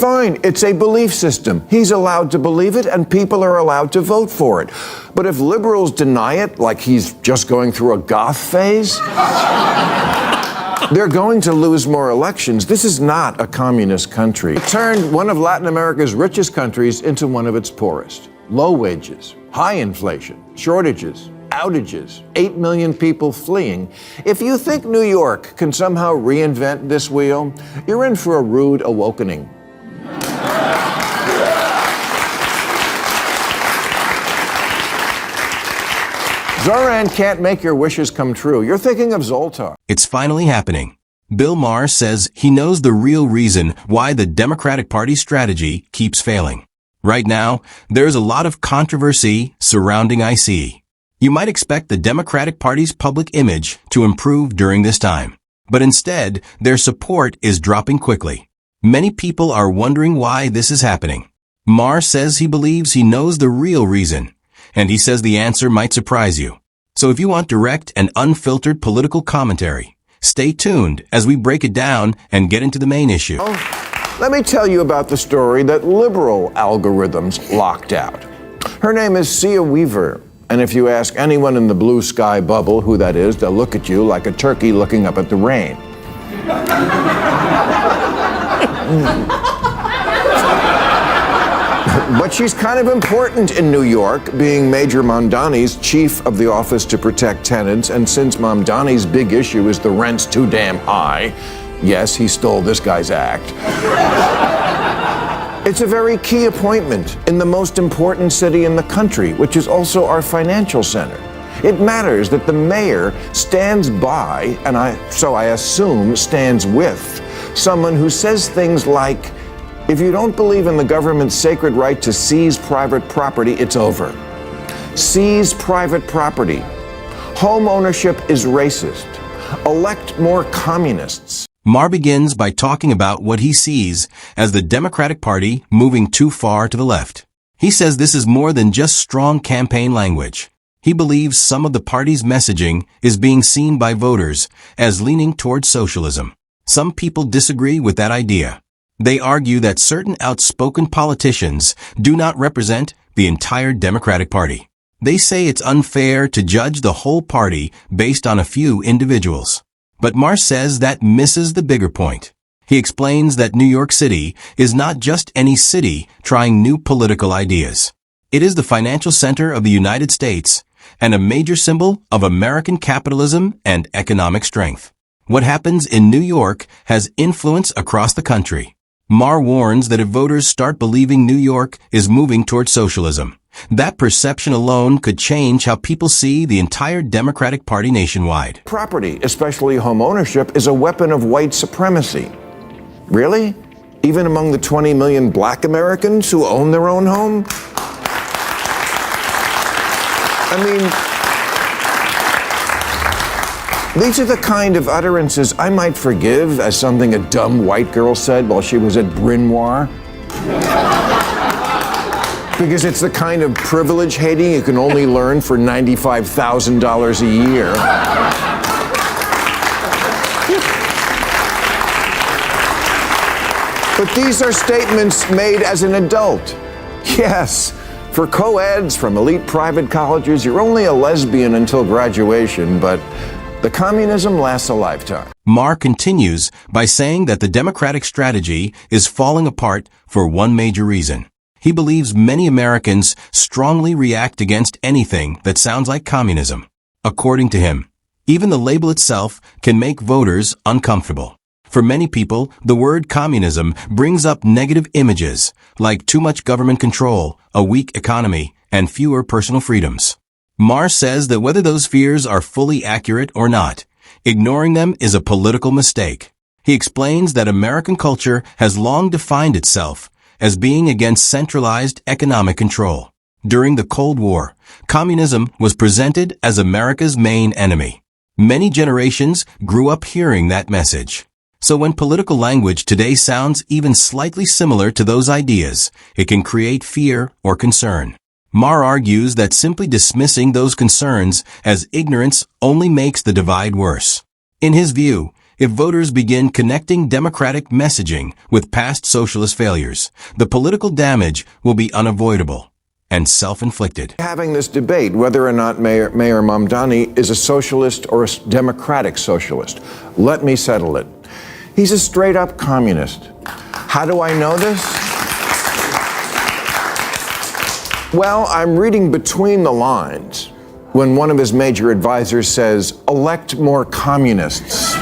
Fine, it's a belief system. He's allowed to believe it, and people are allowed to vote for it. But if liberals deny it, like he's just going through a goth phase, they're going to lose more elections. This is not a communist country. It turned one of Latin America's richest countries into one of its poorest. Low wages, high inflation, shortages, outages, 8 million people fleeing. If you think New York can somehow reinvent this wheel, you're in for a rude awakening. Zoran can't make your wishes come true. You're thinking of Zoltar. It's finally happening. Bill Maher says he knows the real reason why the Democratic Party's strategy keeps failing. Right now, there's a lot of controversy surrounding ICE. You might expect the Democratic Party's public image to improve during this time, but instead, their support is dropping quickly. Many people are wondering why this is happening. Maher says he believes he knows the real reason, and he says the answer might surprise you. So if you want direct and unfiltered political commentary, stay tuned as we break it down and get into the main issue. Let me tell you about the story that liberal algorithms locked out. Her name is Sia Weaver, and if you ask anyone in the blue sky bubble who that is, they'll look at you like a turkey looking up at the rain. But she's kind of important in New York, being Major Mamdani's chief of the Office to Protect Tenants, and since Mamdani's big issue is the rent's too damn high, yes, he stole this guy's act. It's a very key appointment in the most important city in the country, which is also our financial center. It matters that the mayor stands by, and so I assume stands with, someone who says things like, if you don't believe in the government's sacred right to seize private property, it's over. Seize private property. Home ownership is racist. Elect more communists. Maher begins by talking about what he sees as the Democratic Party moving too far to the left. He says this is more than just strong campaign language. He believes some of the party's messaging is being seen by voters as leaning towards socialism. Some people disagree with that idea. They argue that certain outspoken politicians do not represent the entire Democratic Party. They say it's unfair to judge the whole party based on a few individuals. But Maher says that misses the bigger point. He explains that New York City is not just any city trying new political ideas. It is the financial center of the United States and a major symbol of American capitalism and economic strength. What happens in New York has influence across the country. Maher warns that if voters start believing New York is moving towards socialism, that perception alone could change how people see the entire Democratic Party nationwide. Property, especially home ownership, is a weapon of white supremacy. Really? Even among the 20 million black Americans who own their own home? I mean, these are the kind of utterances I might forgive as something a dumb white girl said while she was at Bryn Mawr. Because it's the kind of privilege hating you can only learn for $95,000 a year. But these are statements made as an adult. Yes, for co-eds from elite private colleges, you're only a lesbian until graduation, but the communism lasts a lifetime. Maher continues by saying that the Democratic strategy is falling apart for one major reason. He believes many Americans strongly react against anything that sounds like communism. According to him, even the label itself can make voters uncomfortable. For many people, the word communism brings up negative images like too much government control, a weak economy, and fewer personal freedoms. Maher says that whether those fears are fully accurate or not, ignoring them is a political mistake. He explains that American culture has long defined itself as being against centralized economic control. During the Cold War, communism was presented as America's main enemy. Many generations grew up hearing that message. So when political language today sounds even slightly similar to those ideas, it can create fear or concern. Maher argues that simply dismissing those concerns as ignorance only makes the divide worse. In his view, If voters begin connecting Democratic messaging with past socialist failures, the political damage will be unavoidable and self-inflicted. Having this debate whether or not Mayor Mamdani is a socialist or a democratic socialist. Let me settle it. He's a straight-up communist. How do I know this? Well, I'm reading between the lines when one of his major advisors says, elect more communists.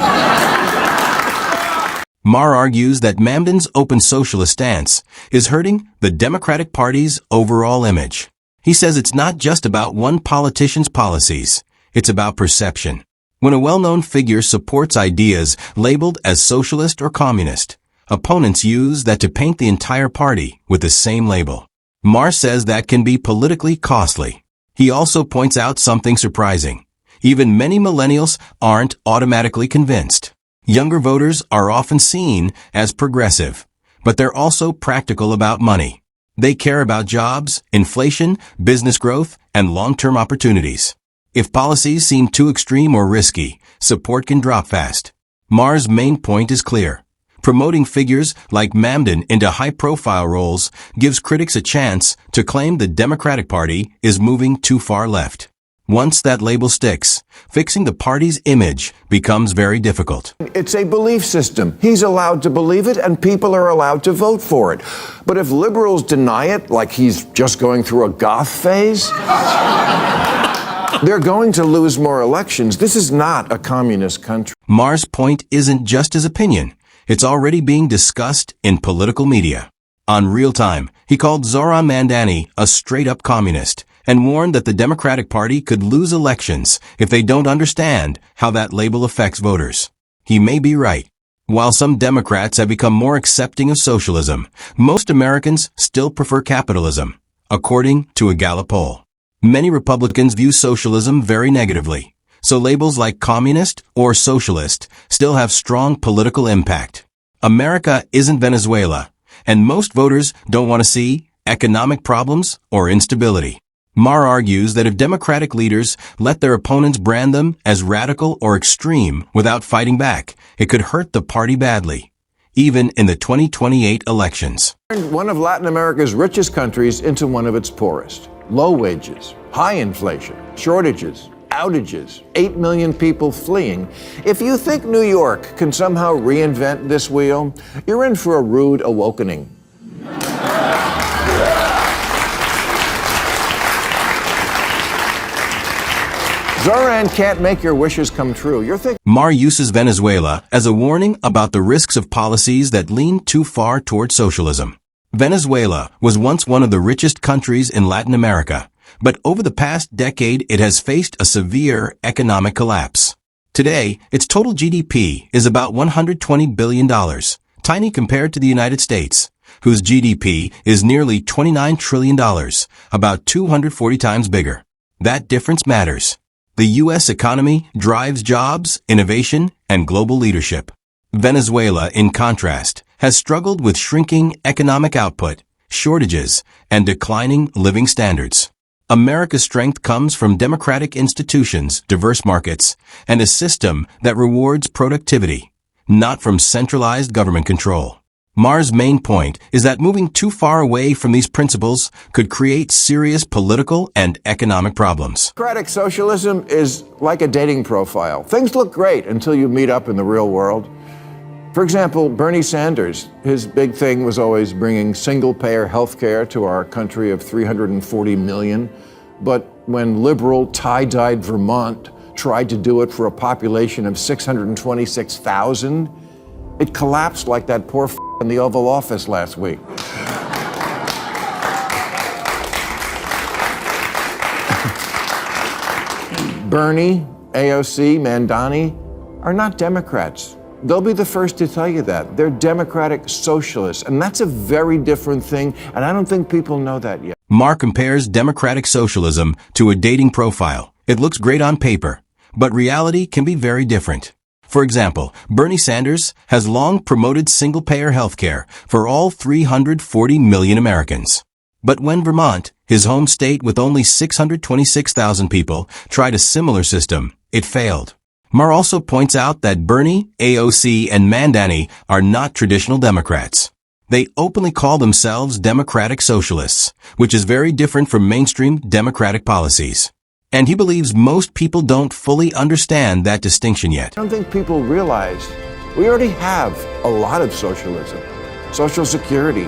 Maher argues that Mamdani's open socialist stance is hurting the Democratic Party's overall image. He says it's not just about one politician's policies, it's about perception. When a well-known figure supports ideas labeled as socialist or communist, opponents use that to paint the entire party with the same label. Maher says that can be politically costly. He also points out something surprising. Even many millennials aren't automatically convinced. Younger voters are often seen as progressive, but they're also practical about money. They care about jobs, inflation, business growth, and long-term opportunities. If policies seem too extreme or risky, support can drop fast. Maher's main point is clear. Promoting figures like Mamdani into high-profile roles gives critics a chance to claim the Democratic Party is moving too far left. Once that label sticks, fixing the party's image becomes very difficult. It's a belief system. He's allowed to believe it, and people are allowed to vote for it. But if liberals deny it, like he's just going through a goth phase, they're going to lose more elections. This is not a communist country. Maher's point isn't just his opinion. It's already being discussed in political media. On Real Time, he called Zohran Mamdani a straight-up communist and warned that the Democratic Party could lose elections if they don't understand how that label affects voters. He may be right. While some Democrats have become more accepting of socialism, most Americans still prefer capitalism, according to a Gallup poll. Many Republicans view socialism very negatively, so labels like communist or socialist still have strong political impact. America isn't Venezuela, and most voters don't want to see economic problems or instability. Maher argues that if Democratic leaders let their opponents brand them as radical or extreme without fighting back, it could hurt the party badly, even in the 2028 elections. One of Latin America's richest countries into one of its poorest. Low wages, high inflation, shortages, outages, 8 million people fleeing. If you think New York can somehow reinvent this wheel, you're in for a rude awakening. Zohran can't make your wishes come true. Maher uses Venezuela as a warning about the risks of policies that lean too far toward socialism. Venezuela was once one of the richest countries in Latin America, but over the past decade it has faced a severe economic collapse. Today, its total GDP is about $120 billion, tiny compared to the United States, whose GDP is nearly $29 trillion, about 240 times bigger. That difference matters. The U.S. economy drives jobs, innovation, and global leadership. Venezuela, in contrast, has struggled with shrinking economic output, shortages, and declining living standards. America's strength comes from democratic institutions, diverse markets, and a system that rewards productivity, not from centralized government control. Maher's main point is that moving too far away from these principles could create serious political and economic problems. Democratic socialism is like a dating profile. Things look great until you meet up in the real world. For example, Bernie Sanders, his big thing was always bringing single-payer health care to our country of 340 million. But when liberal, tie-dyed Vermont tried to do it for a population of 626,000, it collapsed like that poor in the Oval Office last week. Bernie, AOC, Mamdani are not Democrats. They'll be the first to tell you that. They're democratic socialists, and that's a very different thing, and I don't think people know that yet. Maher compares democratic socialism to a dating profile. It looks great on paper, but reality can be very different. For example, Bernie Sanders has long promoted single-payer health care for all 340 million Americans. But when Vermont, his home state with only 626,000 people, tried a similar system, it failed. Maher also points out that Bernie, AOC, and Mandani are not traditional Democrats. They openly call themselves Democratic Socialists, which is very different from mainstream Democratic policies. And he believes most people don't fully understand that distinction yet. I don't think people realize we already have a lot of socialism. Social Security,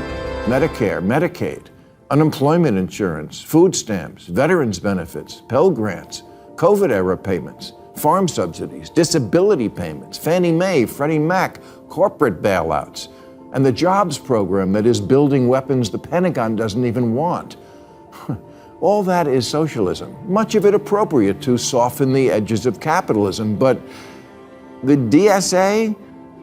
Medicare, Medicaid, unemployment insurance, food stamps, veterans benefits, Pell Grants, COVID-era payments, farm subsidies, disability payments, Fannie Mae, Freddie Mac, corporate bailouts, and the jobs program that is building weapons the Pentagon doesn't even want. All that is socialism, much of it appropriate to soften the edges of capitalism. But the DSA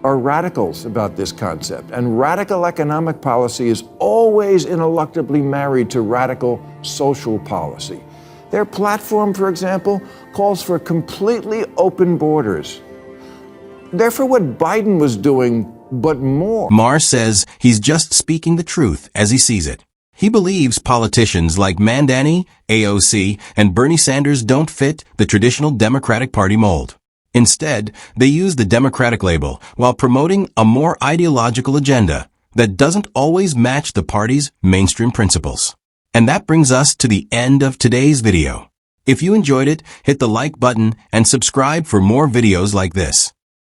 are radicals about this concept, and radical economic policy is always ineluctably married to radical social policy. Their platform, for example, calls for completely open borders. They're for what Biden was doing, but more. Maher says he's just speaking the truth as he sees it. He believes politicians like Mandani, AOC, and Bernie Sanders don't fit the traditional Democratic Party mold. Instead, they use the Democratic label while promoting a more ideological agenda that doesn't always match the party's mainstream principles. And that brings us to the end of today's video. If you enjoyed it, hit the like button and subscribe for more videos like this.